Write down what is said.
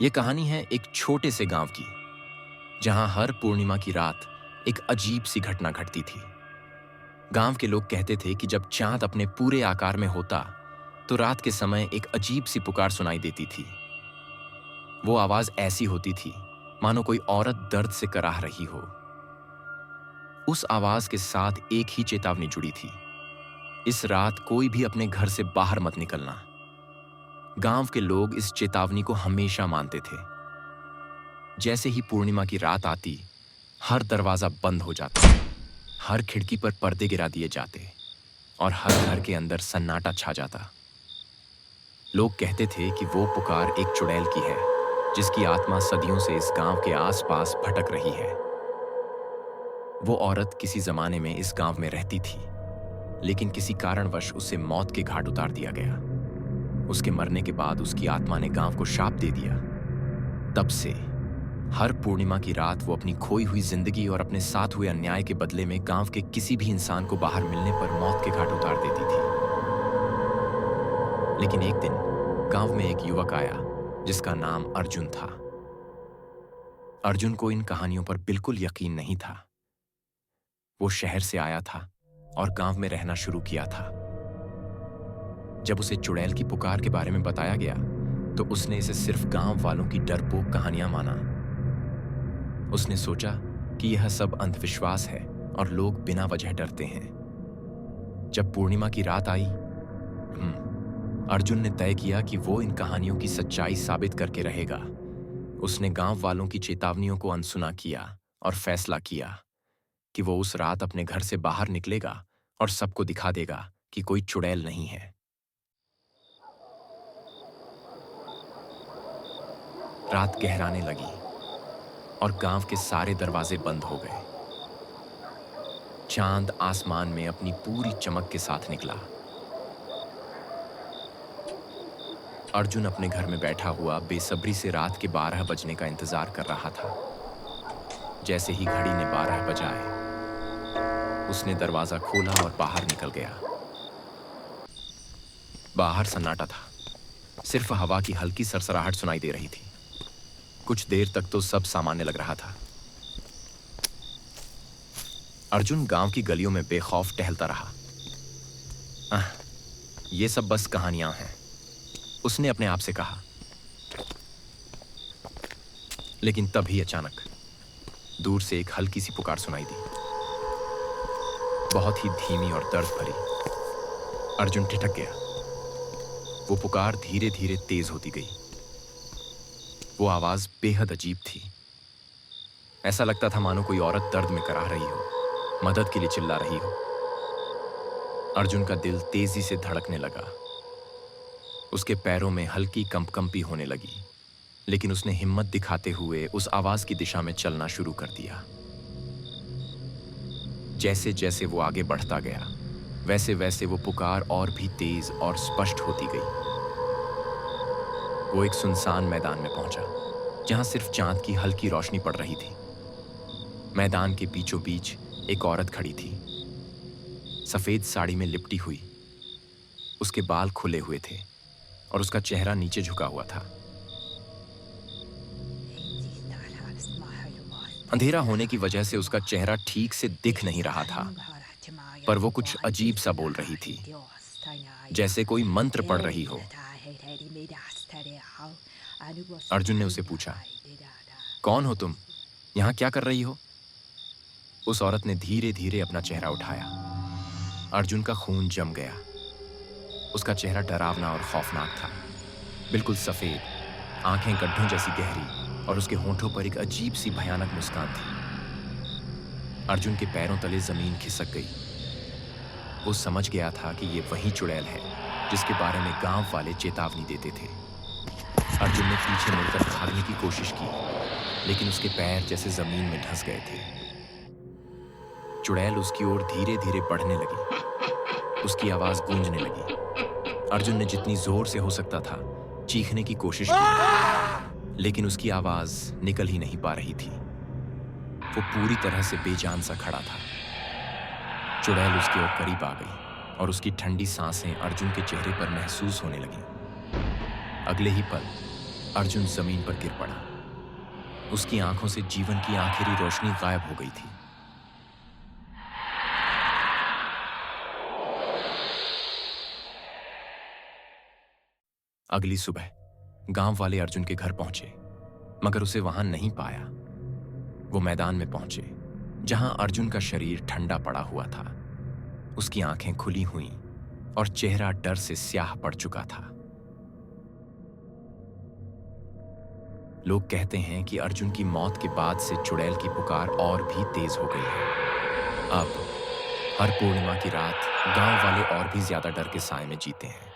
ये कहानी है एक छोटे से गांव की, जहां हर पूर्णिमा की रात एक अजीब सी घटना घटती थी। गांव के लोग कहते थे कि जब चांद अपने पूरे आकार में होता, तो रात के समय एक अजीब सी पुकार सुनाई देती थी। वो आवाज ऐसी होती थी मानो कोई औरत दर्द से कराह रही हो। उस आवाज के साथ एक ही चेतावनी जुड़ी थी, इस रात कोई भी अपने घर से बाहर मत निकलना। गांव के लोग इस चेतावनी को हमेशा मानते थे। जैसे ही पूर्णिमा की रात आती, हर दरवाजा बंद हो जाता, हर खिड़की पर पर्दे गिरा दिए जाते और हर घर के अंदर सन्नाटा छा जाता। लोग कहते थे कि वो पुकार एक चुड़ैल की है, जिसकी आत्मा सदियों से इस गांव के आसपास भटक रही है। वो औरत किसी जमाने में इस गांव में रहती थी, लेकिन किसी कारणवश उसे मौत के घाट उतार दिया गया। उसके मरने के बाद उसकी आत्मा ने गांव को शाप दे दिया। तब से हर पूर्णिमा की रात वो अपनी खोई हुई जिंदगी और अपने साथ हुए अन्याय के बदले में गांव के किसी भी इंसान को बाहर मिलने पर मौत के घाट उतार देती थी। लेकिन एक दिन गांव में एक युवक आया, जिसका नाम अर्जुन था। अर्जुन को इन कहानियों पर बिल्कुल यकीन नहीं था। वो शहर से आया था और गांव में रहना शुरू किया था। जब उसे चुड़ैल की पुकार के बारे में बताया गया, तो उसने इसे सिर्फ गांव वालों की डरपोक कहानियां माना। उसने सोचा कि यह सब अंधविश्वास है और लोग बिना वजह डरते हैं। जब पूर्णिमा की रात आई, अर्जुन ने तय किया कि वो इन कहानियों की सच्चाई साबित करके रहेगा। उसने गांव वालों की चेतावनियों को अनसुना किया और फैसला किया कि वो उस रात अपने घर से बाहर निकलेगा और सबको दिखा देगा कि कोई चुड़ैल नहीं है। रात गहराने लगी और गांव के सारे दरवाजे बंद हो गए। चांद आसमान में अपनी पूरी चमक के साथ निकला। अर्जुन अपने घर में बैठा हुआ बेसब्री से रात के 12 बजने का इंतजार कर रहा था। जैसे ही घड़ी ने 12 बजाए, उसने दरवाजा खोला और बाहर निकल गया। बाहर सन्नाटा था, सिर्फ हवा की हल्की सरसराहट सुनाई दे रही थी। कुछ देर तक तो सब सामान्य लग रहा था। अर्जुन गांव की गलियों में बेखौफ टहलता रहा। ये सब बस कहानियां हैं, उसने अपने आप से कहा। लेकिन तभी अचानक दूर से एक हल्की सी पुकार सुनाई दी, बहुत ही धीमी और दर्द भरी। अर्जुन ठिठक गया। वो पुकार धीरे धीरे तेज होती गई। वो आवाज बेहद अजीब थी। ऐसा लगता था मानो कोई औरत दर्द में कराह रही हो, मदद के लिए चिल्ला रही हो। अर्जुन का दिल तेजी से धड़कने लगा। उसके पैरों में हल्की कंपकंपी होने लगी, लेकिन उसने हिम्मत दिखाते हुए उस आवाज की दिशा में चलना शुरू कर दिया। जैसे जैसे वो आगे बढ़ता गया, वैसे वैसे वो पुकार और भी तेज और स्पष्ट होती गई। वो एक सुनसान मैदान में पहुंचा, जहां सिर्फ चांद की हल्की रोशनी पड़ रही थी। मैदान के बीचों बीच एक औरत खड़ी थी, सफेद साड़ी में लिपटी हुई। उसके बाल खुले हुए थे और उसका चेहरा नीचे झुका हुआ था। अंधेरा होने की वजह से उसका चेहरा ठीक से दिख नहीं रहा था, पर वो कुछ अजीब सा बोल रही थी, जैसे कोई मंत्र पढ़ रही हो। अर्जुन ने उसे पूछा, कौन हो तुम? यहां क्या कर रही हो? उस औरत ने धीरे धीरे अपना चेहरा उठाया। अर्जुन का खून जम गया। उसका चेहरा डरावना और खौफनाक था, बिल्कुल सफेद, आंखें गड्ढों जैसी गहरी, और उसके होंठों पर एक अजीब सी भयानक मुस्कान थी। अर्जुन के पैरों तले जमीन खिसक गई। वो समझ गया था कि ये वही चुड़ैल है जिसके बारे में गांव वाले चेतावनी देते थे। अर्जुन ने पीछे मुड़कर भागने की कोशिश की, लेकिन उसके पैर जैसे जमीन में धंस गए थे। चुड़ैल उसकी ओर धीरे धीरे बढ़ने लगी। उसकी आवाज गूंजने लगी। अर्जुन ने जितनी जोर से हो सकता था चीखने की कोशिश की, लेकिन उसकी आवाज निकल ही नहीं पा रही थी। वो पूरी तरह से बेजान सा खड़ा था। चुड़ैल उसकी ओर करीब आ गई और उसकी ठंडी सांसें अर्जुन के चेहरे पर महसूस होने लगीं। अगले ही पल अर्जुन जमीन पर गिर पड़ा। उसकी आंखों से जीवन की आखिरी रोशनी गायब हो गई थी। अगली सुबह गांव वाले अर्जुन के घर पहुंचे, मगर उसे वहां नहीं पाया। वो मैदान में पहुंचे, जहां अर्जुन का शरीर ठंडा पड़ा हुआ था। उसकी आंखें खुली हुईं और चेहरा डर से स्याह पड़ चुका था। लोग कहते हैं कि अर्जुन की मौत के बाद से चुड़ैल की पुकार और भी तेज हो गई है। अब हर पूर्णिमा की रात गांव वाले और भी ज्यादा डर के साए में जीते हैं।